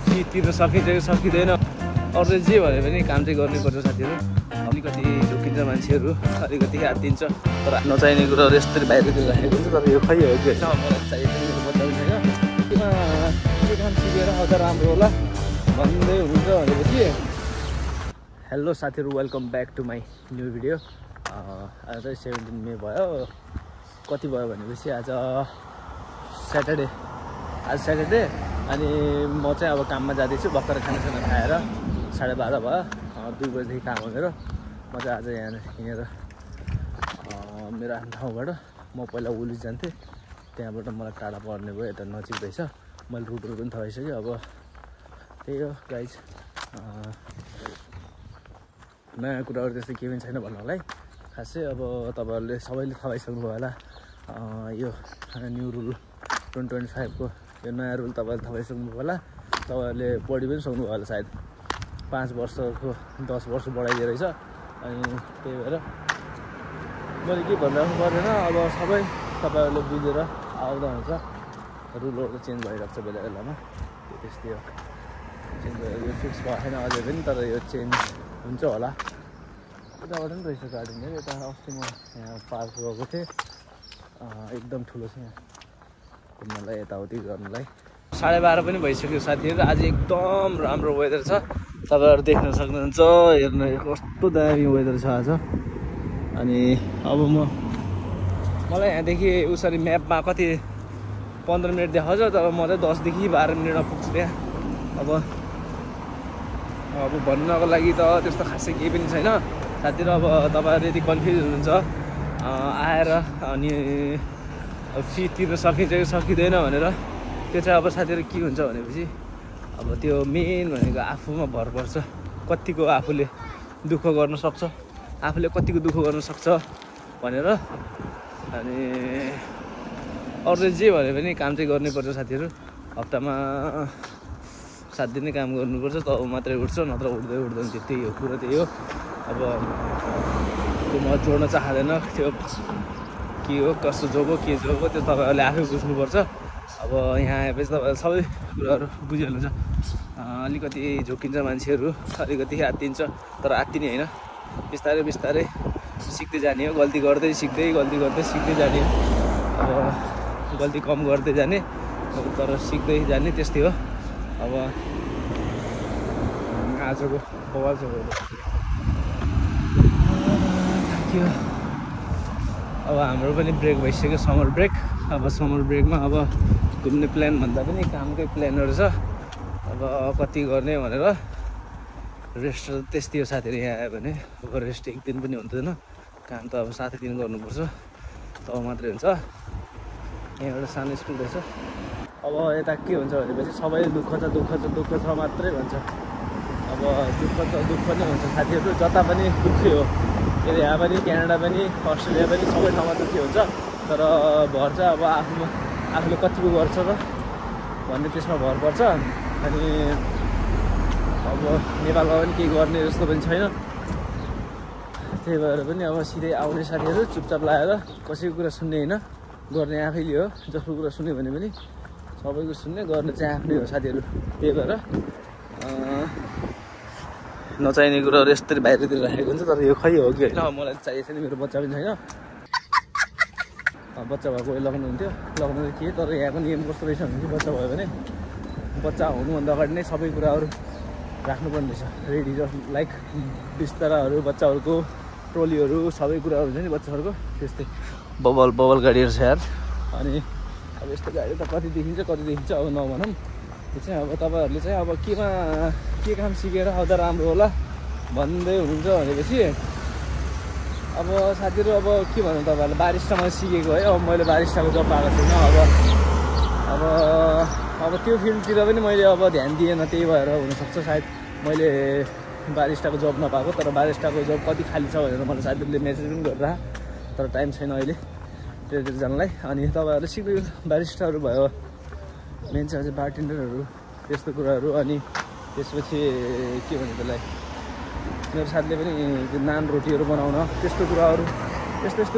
Fee तिर्न सकिन्छ कि सकिँदैन, अरूले जे भने पनि काम चाहिँ गर्नुपर्छ साथीहरू। अलिकति झुकिन्छ मान्छेहरू, अलिकति हात्तिन्छ, तर नचाहिने कुराहरू यस्तरी बाहिरतिर राखेको हुन्छ। तर यो खै हो कि होइन, मलाई चाहिएको बच्चा पनि छैन। के काम सिकेर अझ राम्रो होला भन्दै हुनुहुन्छ भनेपछि हेलो साथीहरू, welcome back to my new video. आज चाहिँ 17 मे भयो। कति भयो भनेपछि आज स्याटरडे अनि म चाहिँ अब काममा जाँदैछु। भर्खर खानासाना खाएर 12:30 भयो। 2 बजीदेखि काम हो मेरो। म चाहिँ आज यहाँ हिँडेर मेरो आफ्नो ठाउँबाट म पहिला उलुस जान्थेँ, त्यहाँबाट मलाई टाढा पर्ने भयो। यता नजिक रहेछ, मैले रुटहरू पनि थाहा भइसक्यो। अब त्यही हो गाइज, नयाँ कुराहरू त्यस्तो केही पनि छैन भन्नलाई। खासै अब तपाईँहरूले सबैले थाहा भइसक्नुभयो होला, यो न्यू रुल 2025 को यो नयाँ रुल तपाईँहरूले थाहा भइसक्नुभयो होला। तपाईँहरूले पढि पनि सक्नुभयो होला सायद। 5 वर्षको 10 वर्ष बढाइदिएर रहेछ। अनि त्यही भएर मैले के भनिराख्नु पर्दैन, अब सबै तपाईँहरूले बुझेर आउँदा हुन्छ। रुलहरू चेन्ज भइरहेको छ बेला बेलामा, त्यस्तै हो। चेन्ज भयो, यो फिक्स भएको छैन अझै पनि, तर यो चेन्ज हुन्छ होला। यताबाट पनि रहेछ गार्डन। यता अस्ति म यहाँ पार्क गएको थिएँ, एकदम ठुलो छ यहाँ घुम्नलाई, यताउति गर्नलाई। 12:30 पनि भइसक्यो साथीहरू। आज एकदम राम्रो वेदर छ, तपाईँहरू देख्न सक्नुहुन्छ। हेर्नु कस्तो दामी वेदर छ आज। अनि अब मलाई यहाँदेखि उसरी म्यापमा कति 15 मिनट देखाउँछ, तर म चाहिँ 10 देखि 12 मिनटमा पुग्छु त्यहाँ। अब भन्नको लागि त त्यस्तो खासै केही पनि छैन साथीहरू। अब तपाईँहरू यदि कन्फ्युज हुनुहुन्छ आएर अनि फी तिर्न सकिन्छ कि सकिँदैन भनेर, त्यो चाहिँ अब साथीहरू के हुन्छ भनेपछि अब त्यो मेन भनेको आफूमा भर पर्छ। कतिको आफूले दुःख गर्न सक्छ, आफूले कतिको दुःख गर्न सक्छ भनेर। अनि अरूले जे भने पनि काम चाहिँ गर्नैपर्छ साथीहरू। हप्तामा 7 दिन नै काम गर्नुपर्छ, तब मात्रै उठ्छ, नत्र उठ्दैन। त्यही हो कुरा, त्यही हो। अब त्यो म जोड्न चाहँदैन, त्यो के हो कस्तो जोग हो के जोग हो त्यो तपाईँहरूले आफै बुझ्नुपर्छ। अब यहाँ आएपछि तपाईँहरूले सबै कुराहरू बुझिहाल्नुहुन्छ। अलिकति झुकिन्छ मान्छेहरू, अलिकति आत्तिन्छ, तर आत्तिने होइन, बिस्तारै बिस्तारै सिक्दै जाने हो। गल्ती गर्दै सिक्दै जाने हो। अब गल्ती कम गर्दै जाने, तर सिक्दै जाने, त्यस्तै हो। अब आजको बवाल छ थाक्यो। अब हाम्रो पनि ब्रेक भइसक्यो, समर ब्रेक। अब समर ब्रेकमा अब घुम्ने प्लान भन्दा पनि कामकै प्लानहरू छ। अब कति गर्ने भनेर रेस्ट त्यस्तै हो साथीहरू। यहाँ आयो भने अब रेस्ट 1 दिन पनि हुँदैन, काम त अब 7 दिन गर्नुपर्छ, तब मात्रै हुन्छ। यहाँ एउटा सानो स्कुल रहेछ। अब यता के हुन्छ भनेपछि सबै दुःख छ मात्रै भन्छ। अब दुःख नै हुन्छ साथीहरू, जता पनि दुःखै हो। यहाँ पनि, क्यानाडा पनि, अस्ट्रेलिया पनि, सबै ठाउँमा दुःखै हुन्छ। तर भर चाहिँ अब आफूले कतिको गर्छ र भन्ने त्यसमा भर पर्छ। अनि अब नेपालमा पनि केही गर्ने जस्तो पनि छैन, त्यही भएर पनि अब सिधै आउने साथीहरू चुपचाप लगाएर कसैको कुरा सुन्ने होइन, गर्ने आफैले हो। जसको कुरा सुन्यो भने पनि सबैको सुन्ने, गर्ने चाहिँ आफ्नै हो साथीहरू। त्यही भएर नचाहिने कुराहरू यस्तरी बाहिरतिर राखेको हुन्छ। तर यो खै हो कि होइन, मलाई चाहिएको छैन। मेरो बच्चा पनि छैन, बच्चा भएको लगाउनुहुन्थ्यो, लगाउनु के। तर यहाँको नियम कस्तो रहेछ भने बच्चा भयो भने बच्चा हुनुभन्दा अगाडि नै सबै कुराहरू राख्नुपर्ने रहेछ रेडी। जस्ट लाइक बिस्ताराहरू, बच्चाहरूको ट्रोलीहरू, सबै कुराहरू हुन्छ नि बच्चाहरूको, त्यस्तै बबल गाडीहरू छ यार। अनि अब यस्तो गाडी त कति देखिन्छ अब नभनौँ। त्यो चाहिँ अब तपाईँहरूले चाहिँ अब के काम सिकेर अझ राम्रो होला भन्दै हुनुहुन्छ भनेपछि अब साथीहरू अब के भन्नु तपाईँहरूले, बारिस्टामा सिकेको है। अब मैले बारिस्टाको जब पाएको छैन। अब त्यो फिल्डतिर पनि मैले अब ध्यान दिएन, त्यही भएर हुनसक्छ सायद मैले बारिस्टाको जब नपाएको। तर बारिस्टाको जब कति खाली छ भनेर मलाई साथीहरूले मेसेज पनि गरिरह, तर टाइम छैन अहिले त्यतिर जानलाई। अनि तपाईँहरूले सिक्दै बारिस्टाहरू भयो, मेन चाहिँ अझै बारटेन्डरहरू, त्यस्तो कुराहरू। अनि त्यसपछि के भन्नु त्यसलाई, मेरो साथीले पनि नान रोटीहरू बनाउन, त्यस्तो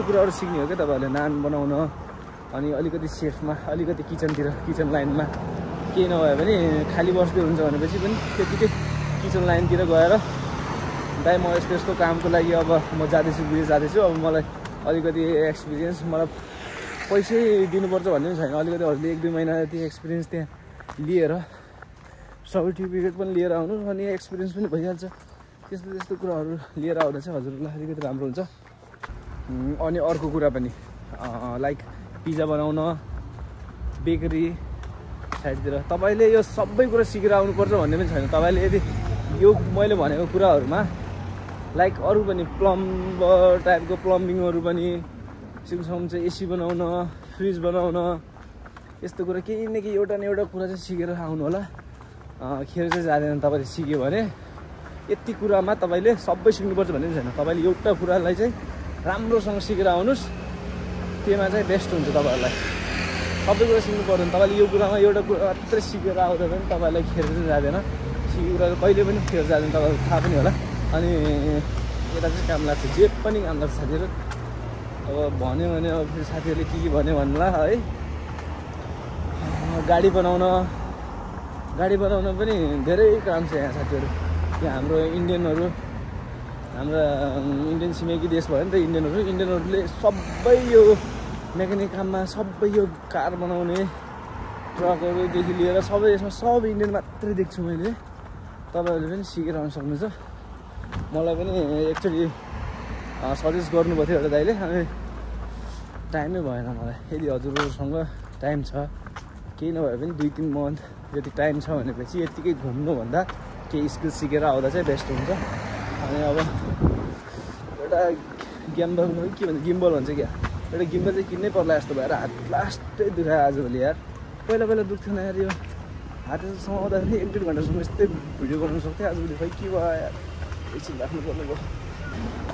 कुराहरू सिक्ने हो क्या तपाईँहरूले। नान बनाउन, अनि अलिकति सेफमा, अलिकति किचन लाइनमा केही नभए पनि खाली बस्दै हुन्छ भनेपछि पनि त्यतिकै किचन लाइनतिर गएर दाइ म यस्तो यस्तो कामको लागि अब म जाँदैछु विदेश जाँदैछु, अब मलाई अलिकति एक्सपिरियन्स, मलाई पैसै दिनुपर्छ भन्ने पनि छैन, अलिकति हजुरले 1-2 महिना जति एक्सपिरियन्स त्यहाँ लिएर सर्टिफिकेट पनि लिएर आउनु अनि एक्सपिरियन्स पनि भइहाल्छ। त्यस्तो त्यस्तो कुराहरू लिएर आउँदा चाहिँ हजुरलाई अलिकति राम्रो हुन्छ। अनि अर्को कुरा पनि लाइक पिज्जा बनाउन, बेकरी साइडतिर तपाईँले यो सबै कुरा सिकेर आउनुपर्छ भन्ने पनि छैन। तपाईँले यदि यो मैले भनेको कुराहरूमा लाइक अरू पनि प्लम्बर टाइपको प्लम्बिङहरू पनि सिक्नु सक्नुहुन्छ, एसी बनाउन, फ्रिज बनाउन, यस्तो कुरा केही न केही एउटा न एउटा कुरा चाहिँ सिकेर आउनु होला। खेर चाहिँ जाँदैन तपाईँले सिक्यो भने। यति कुरामा तपाईँले सबै सिक्नुपर्छ भन्ने छैन, तपाईँले एउटा कुरालाई चाहिँ राम्रोसँग सिकेर आउनुहोस्, त्यसमा चाहिँ बेस्ट हुन्छ तपाईँहरूलाई। सबै कुरा सिक्नु पर्दैन, तपाईँले यो कुरामा एउटा कुरा मात्रै सिकेर आउँदा पनि तपाईँलाई खेर चाहिँ जाँदैन, सिकेको कुराहरू कहिले पनि खेर जाँदैन, तपाईँलाई थाहा पनि होला। अनि यता चाहिँ काम लाग्छ, जे पनि काम लाग्छ साथीहरू। अब भन्यो भने अब फेरि साथीहरूले के भन्यो भन्नुला है। गाडी बनाउन पनि धेरै काम छ यहाँ साथीहरू। यहाँ हाम्रो इन्डियनहरू, हाम्रा इन्डियन छिमेकी देश भयो नि त इन्डियनहरूले सबै यो मेकानिक काममा, सबै यो कार बनाउने ट्रकहरूदेखि लिएर सबै यसमा सब इन्डियन मात्रै देख्छु मैले। तपाईँहरूले पनि सिकेर आउनु सक्नुहुन्छ। मलाई पनि एक्चुअली सजेस्ट गर्नुभएको थियो एउटा दाइले, अनि टाइमै भएन मलाई। यदि हजुरहरूसँग टाइम छ, केही नभए पनि 2-3 मन्थ जति टाइम छ भनेपछि यत्तिकै घुम्नुभन्दा केही स्किल सिकेर आउँदा चाहिँ बेस्ट हुन्छ। अनि अब एउटा गिम्बल के भन्छ, गिम्बल भन्छ क्या, एउटा गिम्बल चाहिँ किन्नै पर्ला जस्तो भएर हात लास्टै दुखायो आजभोलि यार। पहिला दुख्थेन यार, यो हात समाउँदाखेरि 1-1.5 घन्टासम्म यस्तै भिडियो बनाउनु सक्थेँ, आजभोलि खै के भयो यार, एकछिन राख्नु पर्ने भयो।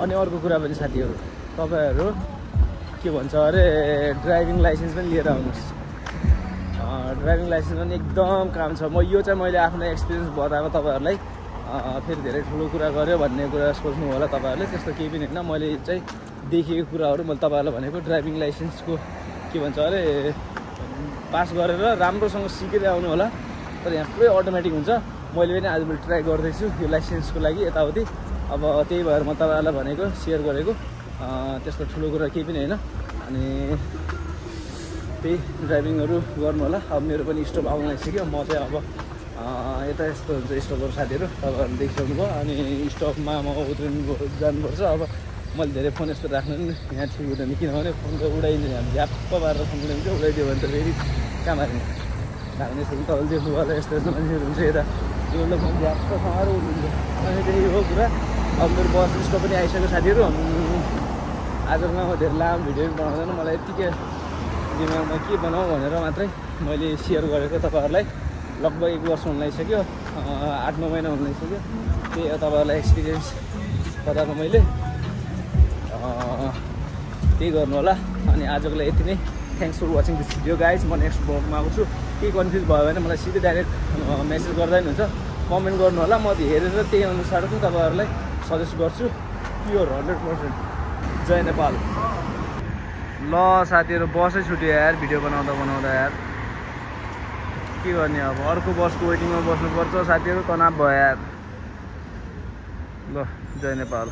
अनि अर्को कुरा पनि साथीहरू, तपाईँहरू के भन्छ अरे ड्राइभिङ लाइसेन्स पनि लिएर आउनुहोस्। ड्राइभिङ लाइसेन्स पनि एकदम काम छ। यो चाहिँ मैले आफ्नो एक्सपिरियन्स बताएको तपाईँहरूलाई। फेरि धेरै ठुलो कुरा गर्यो भन्ने कुरा सोच्नु होला तपाईँहरूले, त्यस्तो केही पनि होइन। मैले चाहिँ देखेको कुराहरू मैले तपाईँहरूलाई भनेको, ड्राइभिङ लाइसेन्सको के भन्छ अरे पास गरेर राम्रोसँग सिकेर आउनु होला। तर यहाँ पुरै अटोमेटिक हुन्छ। मैले पनि आजभोलि ट्राई गर्दैछु यो लाइसेन्सको लागि यताउति। अब त्यही भएर म तपाईँहरूलाई भनेको, सेयर गरेको। त्यस्तो ठुलो कुरा केही पनि होइन। अनि त्यही ड्राइभिङहरू गर्नु होला। अब मेरो पनि स्टप आउन लागिसक्यो, म चाहिँ अब यता यस्तो हुन्छ स्टपहरू साथीहरू, तपाईँहरूले देखिसक्नुभयो। अनि स्टपमा म उत्रिनु जानुपर्छ। अब मैले धेरै फोन यस्तो राख्नु नि यहाँ ठिक हुँदैन, किनभने फोन त उडाइदिन्छ, हामी झ्याप्प पारेर फोन उडाइदिन्छ, उडाइदियो भने त फेरि कहाँ मार्ने लाग्ने यस्तो तपाईँले देख्नु होला। यस्तो यस्तो मान्छेहरू हुन्छ यता, यो फोन झ्याप्प समाएर उठ्नुहुन्छ। अनि त्यही हो कुरा। अब मेरो बस स्टप पनि आइसक्यो साथीहरू। आजको म धेरै लामो भिडियो पनि बनाउँदैन, मलाई यत्तिकै दिमागमा के बनाऊ भनेर मात्रै मैले सेयर गरेको तपाईँहरूलाई। लगभग 1 वर्ष हुन लागिसक्यो, 8-9 महिना हुन लागिसक्यो। त्यही तपाईँहरूलाई एक्सपिरियन्स बताएको मैले, त्यही गर्नु होला। अनि आजको लागि यति नै। Thanks for watching this video guys. म नेक्स्ट ब्लगमा आउँछु। केही कन्फ्युज भयो भने मलाई सिधै डाइरेक्ट मेसेज गर्दा पनि हुन्छ, कमेन्ट गर्नु होला। म हेरेर त्यही अनुसारको तपाईँहरूलाई सजेस्ट गर्छु। प्योर 100%। जय नेपाल। ल साथीहरू, बसै छुट्यो यार भिडियो बनाउँदा यार, के गर्ने अब। अर्को बसको वेटिङमा बस्नुपर्छ साथीहरू, तनाव भयो यार। ल जय नेपाल।